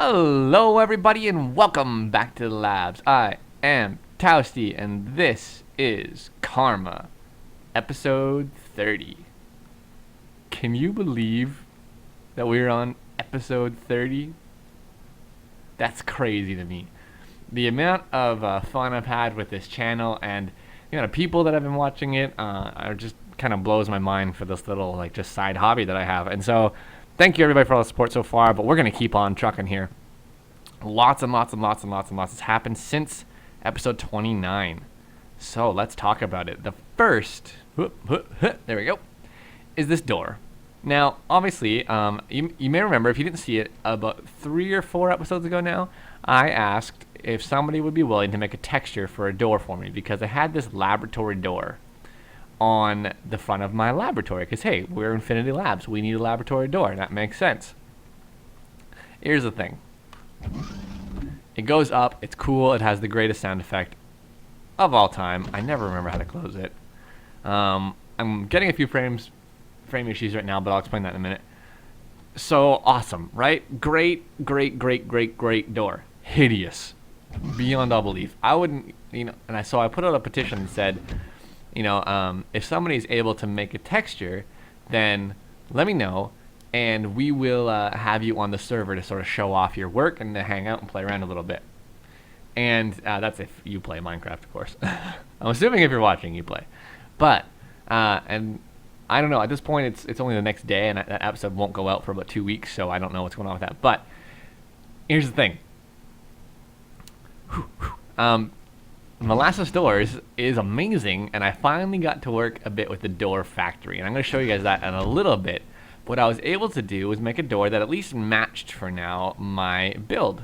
Hello everybody and welcome back to the labs. I am Towsty and this is Karma, episode 30. Can you believe that we're on episode 30? That's crazy to me. The amount of fun I've had with this channel and people that have been watching it are just kind of blows my mind for this little just side hobby that I have. And so thank you everybody for all the support so far, but we're going to keep on trucking here. Lots has happened since episode 29. So let's talk about it. The first, there we go, is this door. Now, obviously, you may remember, if you didn't see it, about 3 or 4 episodes ago now, I asked if somebody would be willing to make a texture for a door for me because I had this laboratory door on the front of my laboratory because, hey, we're Infinity Labs. We need a laboratory door, and that makes sense. Here's the thing. It goes up. It's cool. It has the greatest sound effect of all time. I never remember how to close it. I'm getting a few frame issues right now, but I'll explain that in a minute. So awesome, right? Great door. Hideous. Beyond all belief. I wouldn't, so I put out a petition and said, if somebody's able to make a texture, then let me know, and we will have you on the server to sort of show off your work and to hang out and play around a little bit. And that's if you play Minecraft, of course. I'm assuming if you're watching, you play. But, and I don't know, at this point, it's only the next day, and that episode won't go out for about 2 weeks, so I don't know what's going on with that. But, here's the thing. Molasses Doors is amazing, and I finally got to work a bit with the door factory, and I'm going to show you guys that in a little bit. What I was able to do was make a door that at least matched, for now, my build.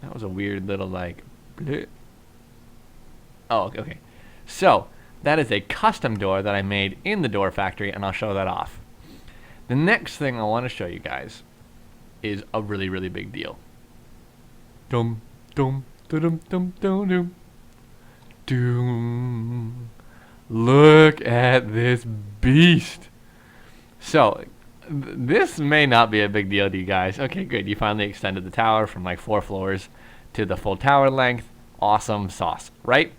That was a weird little, bleh. Oh, okay. So, that is a custom door that I made in the door factory, and I'll show that off. The next thing I want to show you guys is a really big deal. Dum, dum, dum, dum, dum, dum. Doom. Look at this beast. So, this may not be a big deal to you guys. Okay, good. You finally extended the tower from 4 floors to the full tower length. Awesome sauce, right?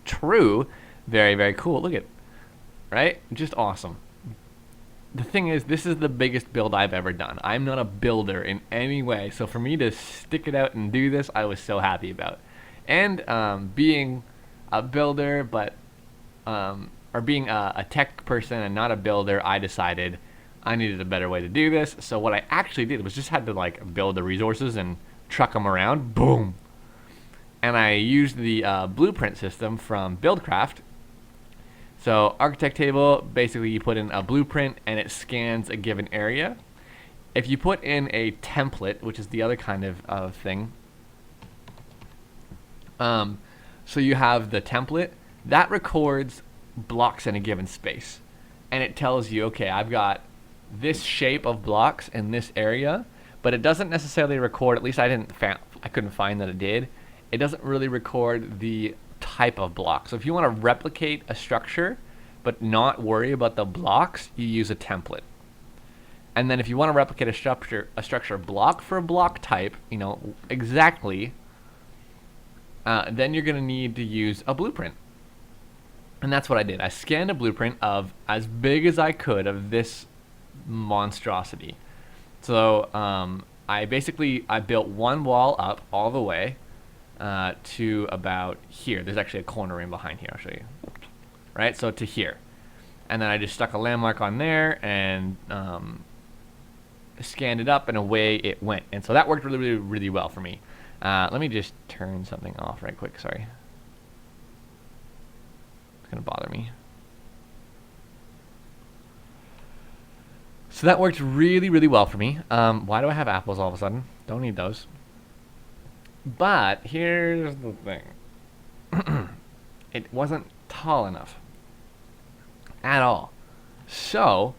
True. Very cool. Look at it. Right? Just awesome. The thing is, this is the biggest build I've ever done. I'm not a builder in any way. So for me to stick it out and do this, I was so happy about. And being a builder, or being a tech person and not a builder, I decided I needed a better way to do this. So what I actually did was just had to build the resources and truck them around. Boom. And I used the blueprint system from Buildcraft. So architect table, basically you put in a blueprint and it scans a given area. If you put in a template, which is the other kind of thing, so you have the template that records blocks in a given space, and it tells you, okay, I've got this shape of blocks in this area, but it doesn't necessarily record, at least I couldn't find that it did. It doesn't really record the type of block. So if you want to replicate a structure but not worry about the blocks, you use a template. And then if you want to replicate a structure block for block type, exactly, then you're going to need to use a blueprint. And that's what I did. I scanned a blueprint of as big as I could of this monstrosity. So I built one wall up all the way to about here. There's actually a corner in behind here. I'll show you. Right, so to here. And then I just stuck a landmark on there and scanned it up, and away it went. And so that worked really well for me. Let me just turn something off right quick. Sorry. It's going to bother me. So that worked really well for me. Why do I have apples all of a sudden? Don't need those. But here's the thing. It wasn't tall enough at all. So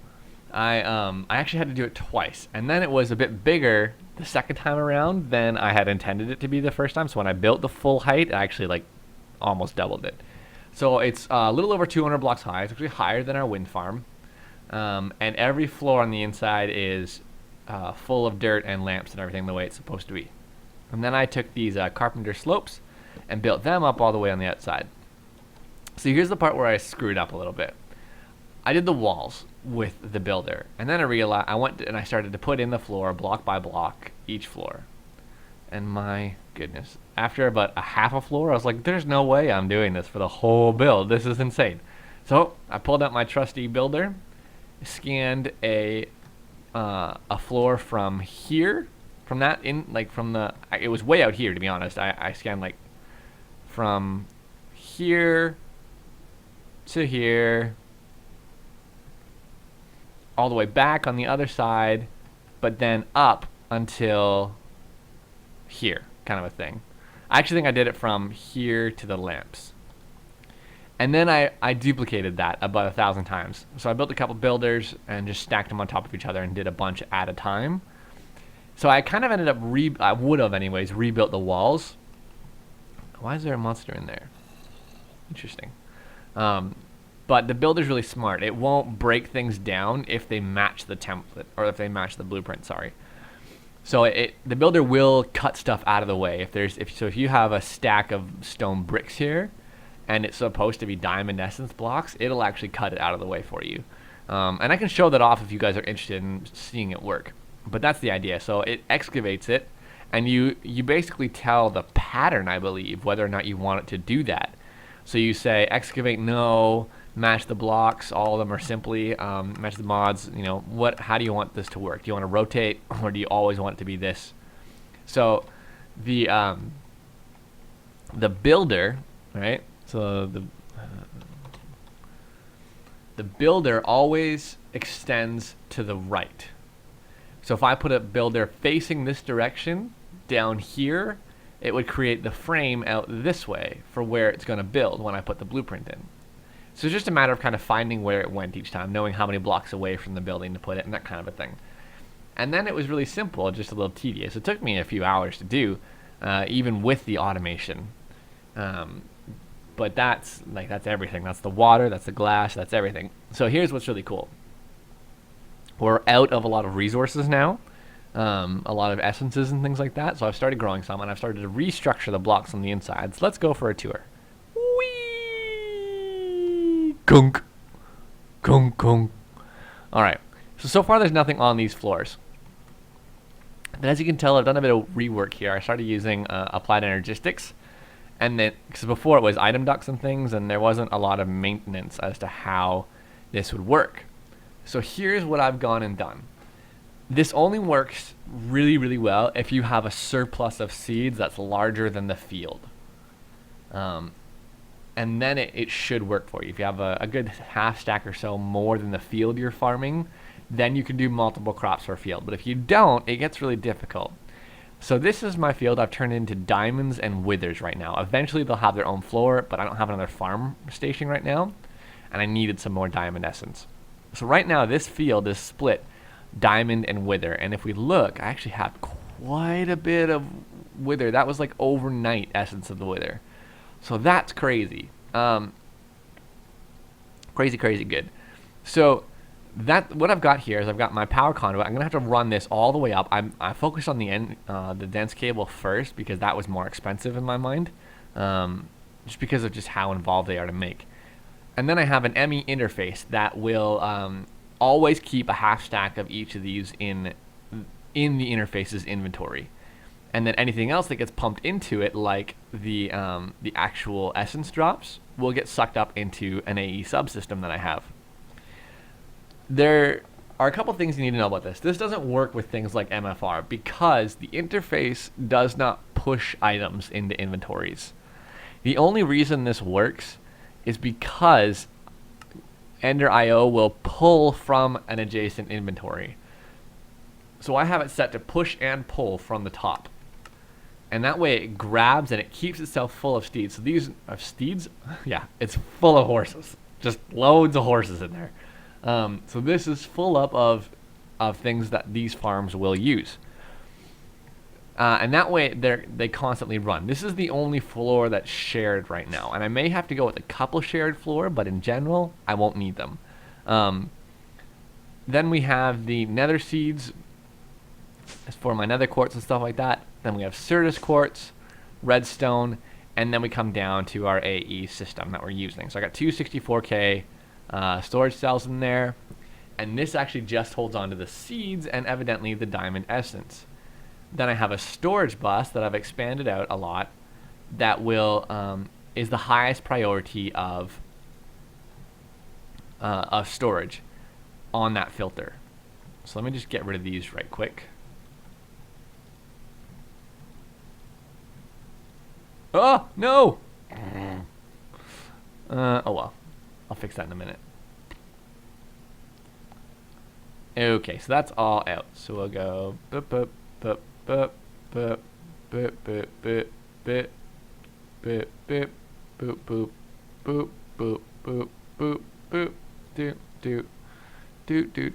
I actually had to do it twice, and then it was a bit bigger the second time around than I had intended it to be the first time. So when I built the full height, I actually almost doubled it. So it's a little over 200 blocks high. It's actually higher than our wind farm. And every floor on the inside is full of dirt and lamps and everything the way it's supposed to be. And then I took these carpenter slopes and built them up all the way on the outside. So here's the part where I screwed up a little bit. I did the walls with the builder, and then I realized I started to put in the floor block by block, each floor. And my goodness, after about a half a floor, I was like, there's no way I'm doing this for the whole build. This is insane. So I pulled out my trusty builder, scanned a floor from here, it was way out here, to be honest. I scanned like from here to here, all the way back on the other side, but then up until here, kind of a thing. I actually think I did it from here to the lamps. And then I duplicated that about 1,000 times. So I built a couple builders and just stacked them on top of each other and did a bunch at a time. So I kind of ended up, I would have anyways, rebuilt the walls. Why is there a monster in there? Interesting. But the builder's really smart. It won't break things down if they match the template, or if they match the blueprint, sorry. So the builder will cut stuff out of the way. If you have a stack of stone bricks here, and it's supposed to be diamond essence blocks, it'll actually cut it out of the way for you. And I can show that off if you guys are interested in seeing it work. But that's the idea. So it excavates it, and you basically tell the pattern, I believe, whether or not you want it to do that. So you say excavate no, match the blocks, all of them are simply, match the mods, how do you want this to work? Do you want to rotate, or do you always want it to be this? So the builder, right? So the builder always extends to the right. So if I put a builder facing this direction down here, it would create the frame out this way for where it's going to build when I put the blueprint in. So it's just a matter of kind of finding where it went each time, knowing how many blocks away from the building to put it, and that kind of a thing. And then it was really simple, just a little tedious. It took me a few hours to do, even with the automation. But that's everything. That's the water, that's the glass, that's everything. So here's what's really cool. We're out of a lot of resources now, a lot of essences and things like that. So I've started growing some, and I've started to restructure the blocks on the inside. So let's go for a tour. Whee! Gunk. Gunk, gunk. All right. So far there's nothing on these floors. And as you can tell, I've done a bit of rework here. I started using applied energistics. And then, because before it was item ducts and things, and there wasn't a lot of maintenance as to how this would work. So here's what I've gone and done. This only works really, really well if you have a surplus of seeds that's larger than the field. And then it should work for you. If you have a good half stack or so more than the field you're farming, then you can do multiple crops per field. But if you don't, it gets really difficult. So this is my field. I've turned into diamonds and withers right now. Eventually they'll have their own floor, but I don't have another farm station right now, and I needed some more diamond essence. So right now this field is split diamond and wither, and if we look, I actually have quite a bit of wither. That was like overnight essence of the wither. So that's crazy. Crazy good. So what I've got here is I've got my power conduit. I'm gonna have to run this all the way up. I focused on the dense cable first because that was more expensive in my mind, just because of just how involved they are to make. And then I have an ME interface that will always keep a half stack of each of these in the interface's inventory, and then anything else that gets pumped into it, like the actual essence drops, will get sucked up into an AE subsystem that I have. There are a couple things you need to know about this. This doesn't work with things like MFR because the interface does not push items into inventories. The only reason this works is because Ender.io will pull from an adjacent inventory. So I have it set to push and pull from the top. And that way it grabs and it keeps itself full of steeds. So these are steeds? Yeah, it's full of horses. Just loads of horses in there. So this is full up of things that these farms will use. And that way they constantly run. This is the only floor that's shared right now. And I may have to go with a couple shared floor, but in general, I won't need them. Then we have the nether seeds is for my nether quartz and stuff like that. Then we have Certus quartz, redstone, and then we come down to our AE system that we're using. So I got two 64K storage cells in there, and this actually just holds on to the seeds and evidently the diamond essence. Then I have a storage bus that I've expanded out a lot that will is the highest priority of storage on that filter. So let me just get rid of these right quick. Oh, no! Oh well. I'll fix that in a minute. Okay, so that's all out. So we'll go boop, boop, boop, boop, boop, boop, boop, boop, boop, boop, boop, boop, boop, boop, boop, boop, boop, boop, do, do, do, do, do,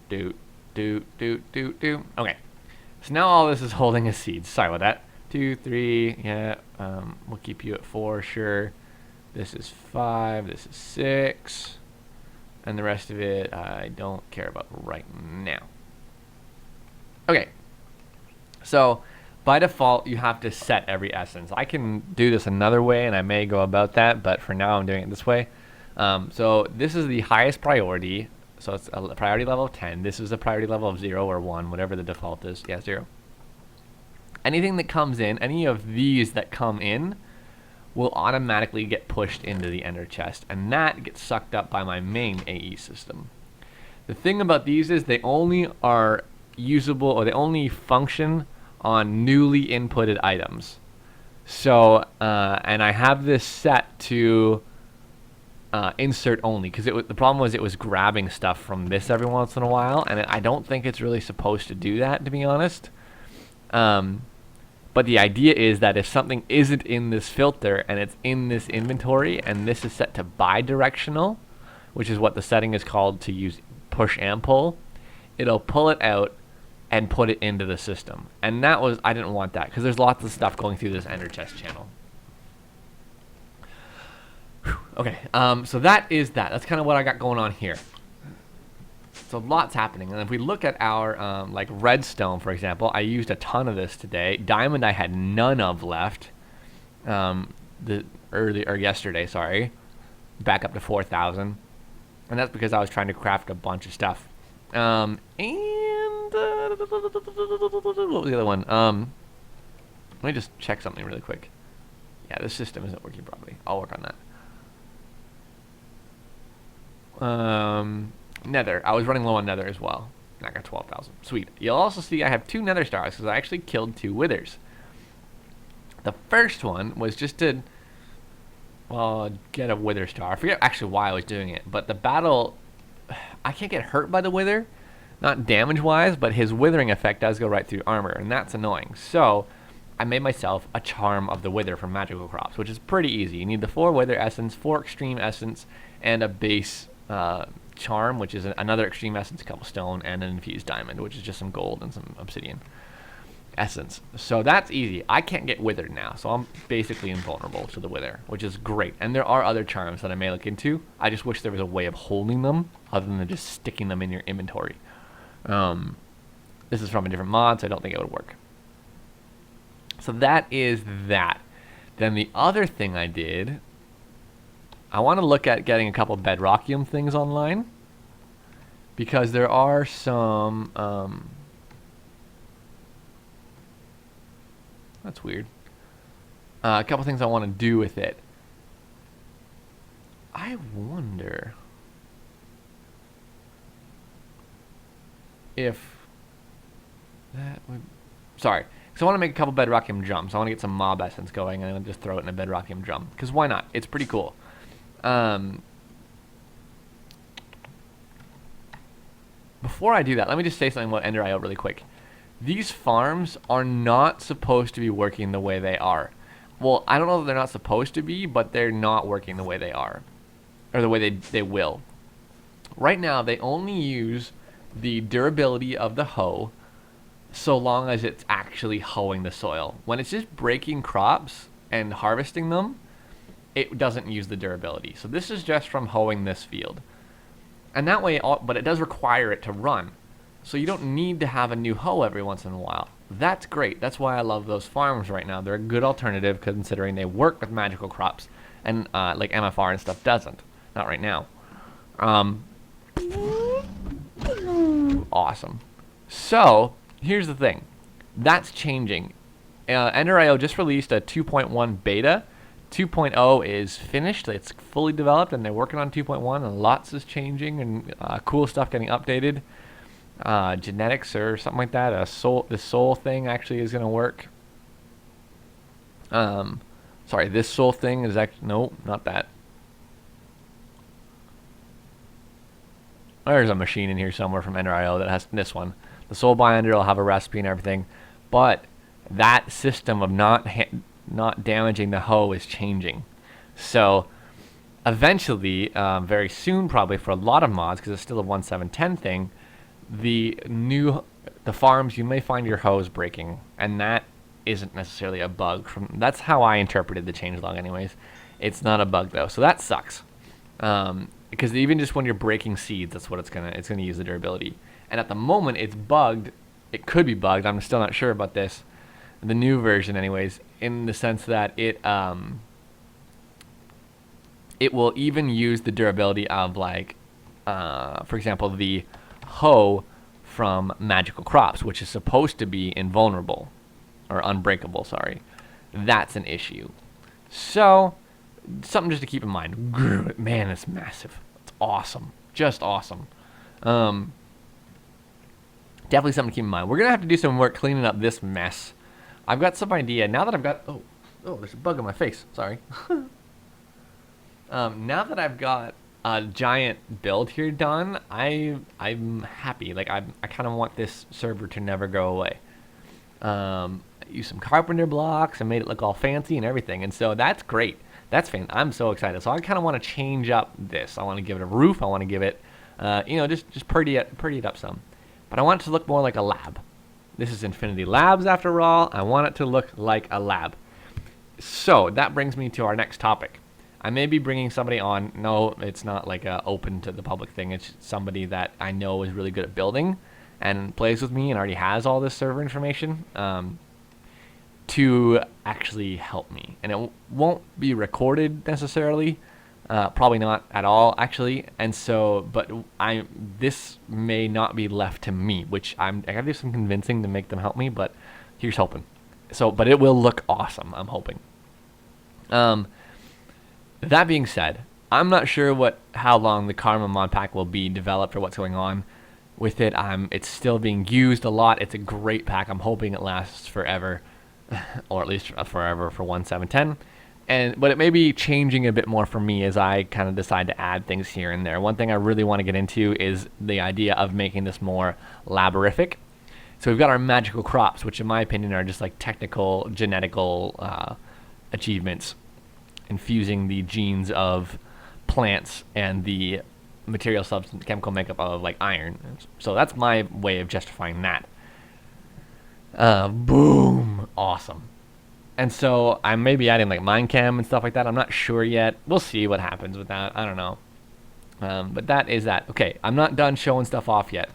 do, do, do, do, do. Okay. So now all this is holding a seed. Sorry about that. 2, 3, yeah. We'll keep you at 4, sure. This is 5, this is 6. And the rest of it, I don't care about right now. Okay. So, by default, you have to set every essence. I can do this another way, and I may go about that, but for now, I'm doing it this way. So, this is the highest priority. So, it's a priority level of 10. This is a priority level of 0 or 1, whatever the default is. Yeah, 0. Anything that comes in, any of these that come in, will automatically get pushed into the ender chest, and that gets sucked up by my main AE system. The thing about these is they only are usable, or they only function on newly inputted items. So, and I have this set to insert only, because the problem was it was grabbing stuff from this every once in a while, and I don't think it's really supposed to do that, to be honest. But the idea is that if something isn't in this filter and it's in this inventory and this is set to bidirectional, which is what the setting is called to use push and pull, it'll pull it out and put it into the system. And that was, I didn't want that because there's lots of stuff going through this ender chest channel. Whew. Okay, so that is that. That's kind of what I got going on here. So lots happening, and if we look at our like redstone, for example, I used a ton of this today. Diamond I had none of left. Yesterday, sorry, back up to 4,000, and that's because I was trying to craft a bunch of stuff. And what was the other one? Let me just check something really quick. Yeah, this system isn't working properly. I'll work on that. Nether. I was running low on nether as well. I got 12,000. Sweet. You'll also see I have 2 nether stars because I actually killed 2 withers. The first one was just to, well, get a wither star. I forget actually why I was doing it, but the battle, I can't get hurt by the wither, not damage-wise, but his withering effect does go right through armor, and that's annoying. So I made myself a charm of the wither from Magical Crops, which is pretty easy. You need the 4 wither essence, 4 extreme essence, and a base charm, which is another extreme essence cobblestone, and an infused diamond, which is just some gold and some obsidian essence. So that's easy. I can't get withered now, so I'm basically invulnerable to the wither, which is great. And there are other charms that I may look into. I just wish there was a way of holding them other than just sticking them in your inventory. This is from a different mod, so I don't think it would work. So that is that. Then the other thing I did, I want to look at getting a couple bedrockium things online, because there are some that's weird. A couple things I want to do with it. I wonder if that would, sorry, because I want to make a couple bedrockium drums. I want to get some mob essence going and then just throw it in a bedrockium drum, because why not? It's pretty cool. Before I do that, let me just say something about Ender.io really quick. These farms are not supposed to be working the way they are. Well, I don't know if they're not supposed to be, but they're not working the way they are, or the way they will. Right now, they only use the durability of the hoe so long as it's actually hoeing the soil. When it's just breaking crops and harvesting them, it doesn't use the durability. So this is just from hoeing this field. And that way, but it does require it to run. So you don't need to have a new hoe every once in a while. That's great. That's why I love those farms right now. They're a good alternative considering they work with magical crops, and like MFR and stuff doesn't. Not right now. Awesome. So here's the thing. That's changing. Ender.io just released a 2.1 beta. 2.0 is finished. It's fully developed, and they're working on 2.1, and lots is changing, and cool stuff getting updated. Genetics or something like that. This soul thing actually is going to work. Sorry, this soul thing is actually, no, not that. There's a machine in here somewhere from Ender.io that has this one. The soul binder will have a recipe and everything, but that system of not damaging the hoe is changing. So eventually, very soon, probably for a lot of mods, because it's still a 1.7.10 thing, the farms, you may find your hose breaking, and that isn't necessarily a bug. That's how I interpreted the changelog anyways. It's not a bug though, so that sucks. Because even just when you're breaking seeds, that's what it's gonna use the durability. And at the moment it's bugged. It could be bugged. I'm still not sure about this. The new version anyways, in the sense that it will even use the durability of, like, for example, the hoe from magical crops, which is supposed to be invulnerable or unbreakable, sorry. That's an issue. So something just to keep in mind. Man, it's massive. It's awesome. Just awesome. Definitely something to keep in mind. We're gonna have to do some work cleaning up this mess. I've got some idea now that I've got, oh, there's a bug on my face, sorry. Now that I've got a giant build here done, I'm happy. Like, I kind of want this server to never go away. Use some carpenter blocks and made it look all fancy and everything, and so that's great. That's fantastic. I'm so excited. So I kind of want to change up this. I want to give it a roof. I want to give it, just pretty it up some. But I want it to look more like a lab. This is Infinity Labs after all. I want it to look like a lab. So that brings me to our next topic. I may be bringing somebody on. No, it's not like a open to the public thing. It's somebody that I know is really good at building and plays with me and already has all this server information to actually help me. And it won't be recorded necessarily. Probably not at all, actually. And so, but this may not be left to me, which I gotta do some convincing to make them help me, but here's hoping. So, but it will look awesome, I'm hoping. That being said, I'm not sure how long the Karma Modpack will be developed or what's going on with it. It's still being used a lot. It's a great pack. I'm hoping it lasts forever, or at least forever for 1.7.10. But it may be changing a bit more for me as I kind of decide to add things here and there. One thing I really want to get into is the idea of making this more laborific. So we've got our magical crops, which in my opinion are just like technical, genetical achievements, infusing the genes of plants and the material substance, chemical makeup of like iron. So that's my way of justifying that. Boom, awesome. And so I may be adding like Minecam and stuff like that. I'm not sure yet. We'll see what happens with that. I don't know. But that is that. Okay, I'm not done showing stuff off yet.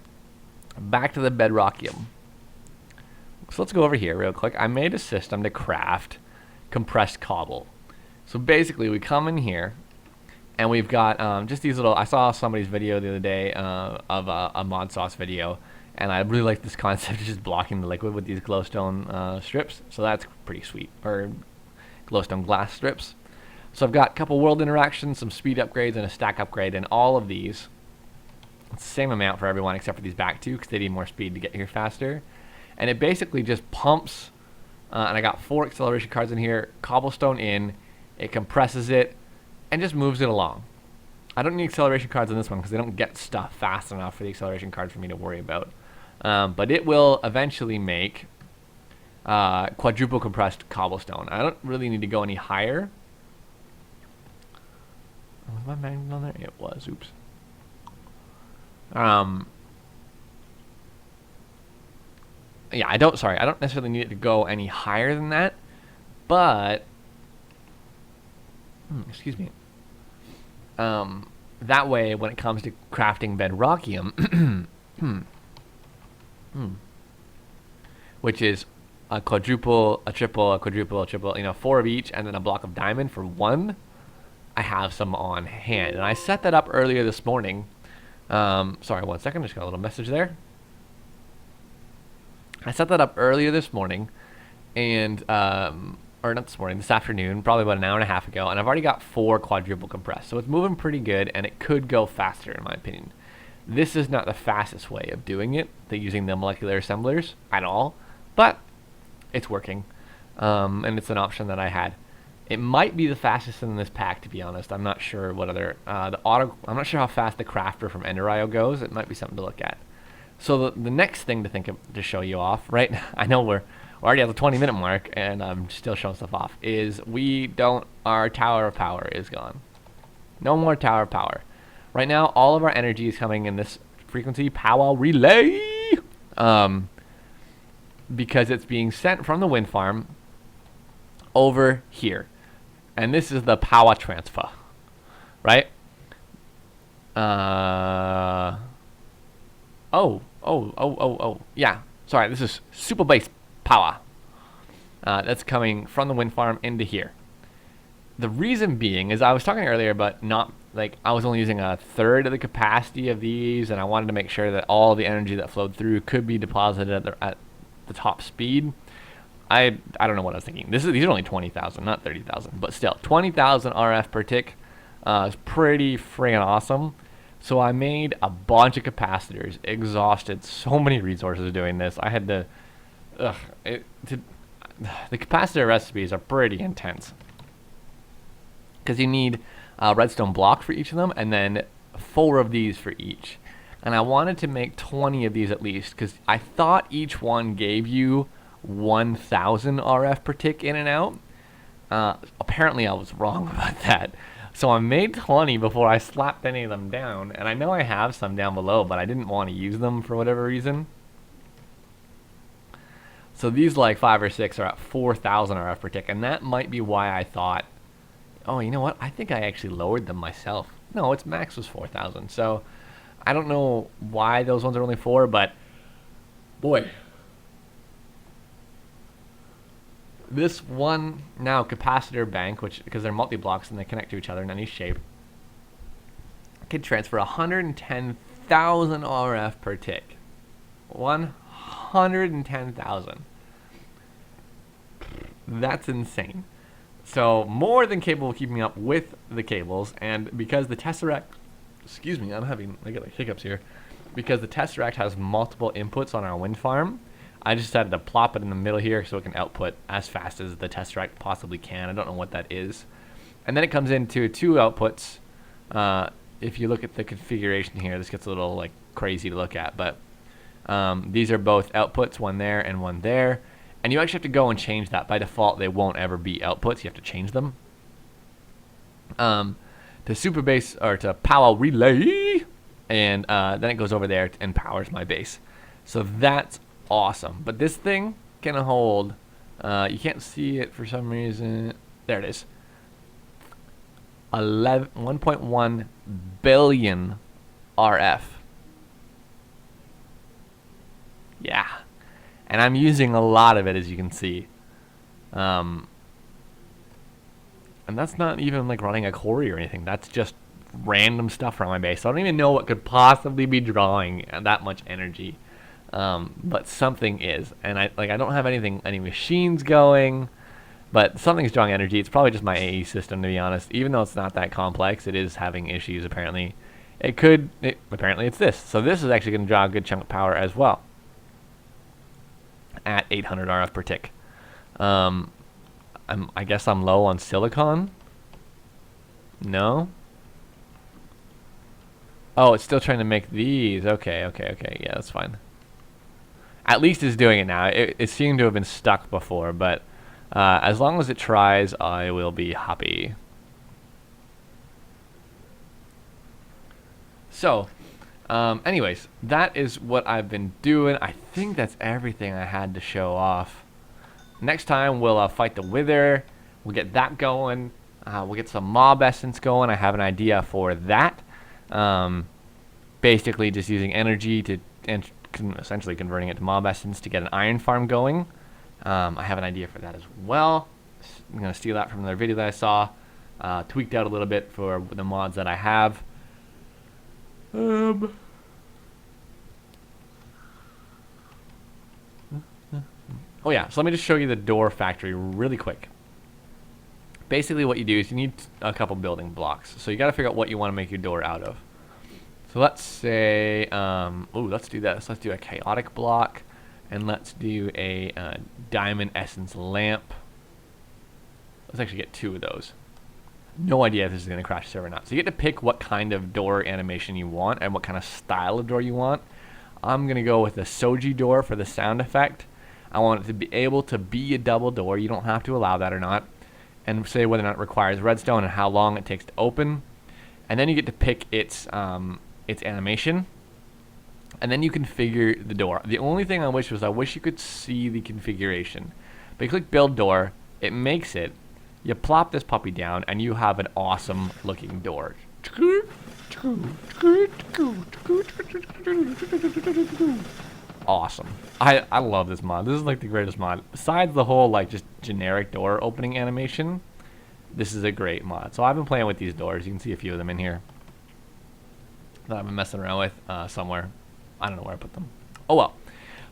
Back to the Bedrockium. So let's go over here real quick. I made a system to craft compressed cobble. So basically we come in here and we've got just these little, I saw somebody's video the other day of a ModSauce video, and I really like this concept of just blocking the liquid with these glowstone strips. So that's pretty sweet, or glowstone glass strips. So I've got a couple world interactions, some speed upgrades, and a stack upgrade, and all of these, it's the same amount for everyone except for these back two because they need more speed to get here faster. And it basically just pumps, and I got 4 acceleration cards in here, cobblestone in, it compresses it, and just moves it along. I don't need acceleration cards on this one because they don't get stuff fast enough for the acceleration cards for me to worry about. But it will eventually make quadruple compressed cobblestone. I don't really need to go any higher. Was my magnet on there? It was. Oops. Yeah, I don't necessarily need it to go any higher than that, but excuse me. That way, when it comes to crafting Bedrockium, which is a quadruple, a triple, a quadruple, a triple, 4 of each, and then a block of diamond for 1. I have some on hand, and I set that up earlier this morning. Sorry, 1 second, just got a little message there. I set that up earlier this morning, and or not this morning, this afternoon, probably about an hour and a half ago, and I've already got 4 quadruple compressed, so it's moving pretty good, and it could go faster in my opinion. This is not the fastest way of doing it, using the molecular assemblers at all, but it's working, and it's an option that I had. It might be the fastest in this pack, to be honest. I'm not sure what other I'm not sure how fast the crafter from Enderio goes. It might be something to look at. So the next thing to think of to show you off, right? I know we're already at the 20-minute mark, and I'm still showing stuff off. Is our tower of power is gone. No more tower of power. Right now, all of our energy is coming in this frequency power relay, because it's being sent from the wind farm over here. And this is the power transfer, right? Yeah. Sorry, this is super base power. That's coming from the wind farm into here. The reason being is I was talking earlier about I was only using a third of the capacity of these, and I wanted to make sure that all the energy that flowed through could be deposited at the top speed. I don't know what I was thinking. These are only 20,000, not 30,000, but still 20,000 RF per tick is pretty friggin' awesome. So I made a bunch of capacitors, exhausted so many resources doing this. I had to, the capacitor recipes are pretty intense because you need a redstone block for each of them, and then 4 of these for each. And I wanted to make 20 of these at least because I thought each one gave you 1,000 RF per tick in and out. Apparently I was wrong about that. So I made 20 before I slapped any of them down, and I know I have some down below, but I didn't want to use them for whatever reason. So these 5 or 6 are at 4,000 RF per tick, and that might be why I thought, oh, you know what? I think I actually lowered them myself. No, its max was 4,000. So I don't know why those ones are only 4, but boy. This one now capacitor bank, because they're multi-blocks and they connect to each other in any shape, can transfer 110,000 RF per tick. 110,000. That's insane. So more than capable of keeping up with the cables, and because the Tesseract, excuse me, I get hiccups here, because the Tesseract has multiple inputs on our wind farm, I just decided to plop it in the middle here so it can output as fast as the Tesseract possibly can. I don't know what that is. And then it comes into 2 outputs. If you look at the configuration here, this gets a little crazy to look at, but these are both outputs, one there and one there. And you actually have to go and change that. By default, they won't ever be outputs. You have to change them. To super base, or to power relay, and then it goes over there and powers my base. So that's awesome. But this thing can hold, you can't see it for some reason. There it is. 1.1 billion RF. Yeah. And I'm using a lot of it, as you can see. And that's not even running a quarry or anything. That's just random stuff around my base. So I don't even know what could possibly be drawing that much energy. But something is. And I don't have any machines going, but something's drawing energy. It's probably just my AE system, to be honest. Even though it's not that complex, it is having issues apparently. Apparently it's this. So this is actually going to draw a good chunk of power as well. At 800 RF per tick. I guess I'm low on silicon. No? Oh, it's still trying to make these. Okay. Yeah, that's fine. At least it's doing it now. It seemed to have been stuck before, but as long as it tries, I will be happy. So, anyways, that is what I've been doing. I think that's everything I had to show off. Next time, we'll fight the Wither. We'll get that going. We'll get some mob essence going. I have an idea for that. Basically, just using energy to essentially converting it to mob essence to get an iron farm going. I have an idea for that as well. I'm going to steal that from another video that I saw. Tweaked out a little bit for the mods that I have. Oh yeah, so let me just show you the door factory really quick. Basically what you do is you need a couple building blocks. So you got to figure out what you want to make your door out of. So let's say, let's do this. Let's do a chaotic block, and let's do a diamond essence lamp. Let's actually get 2 of those. No idea if this is going to crash the server or not. So you get to pick what kind of door animation you want and what kind of style of door you want. I'm going to go with a Soji door for the sound effect. I want it to be able to be a double door. You don't have to allow that or not. And say whether or not it requires redstone and how long it takes to open. And then you get to pick its animation. And then you configure the door. The only thing I wish you could see the configuration. But you click build door, it makes it. You plop this puppy down and you have an awesome looking door. Awesome. I love this mod. This is like the greatest mod. Besides the whole like just generic door opening animation, this is a great mod. So I've been playing with these doors. You can see a few of them in here that I've been messing around with somewhere. I don't know where I put them. Oh well.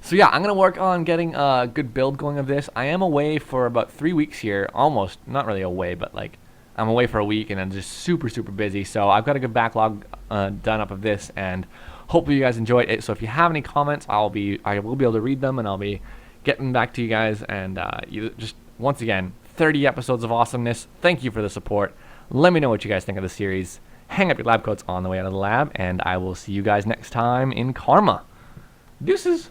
So yeah, I'm going to work on getting a good build going of this. I am away for about 3 weeks here. Almost, not really away, but like I'm away for a week and I'm just super busy. So I've got a good backlog done up of this, and hopefully you guys enjoyed it. So if you have any comments, I will be able to read them, and I'll be getting back to you guys. And just once again, 30 episodes of awesomeness. Thank you for the support. Let me know what you guys think of the series. Hang up your lab coats on the way out of the lab, and I will see you guys next time in Karma. Deuces.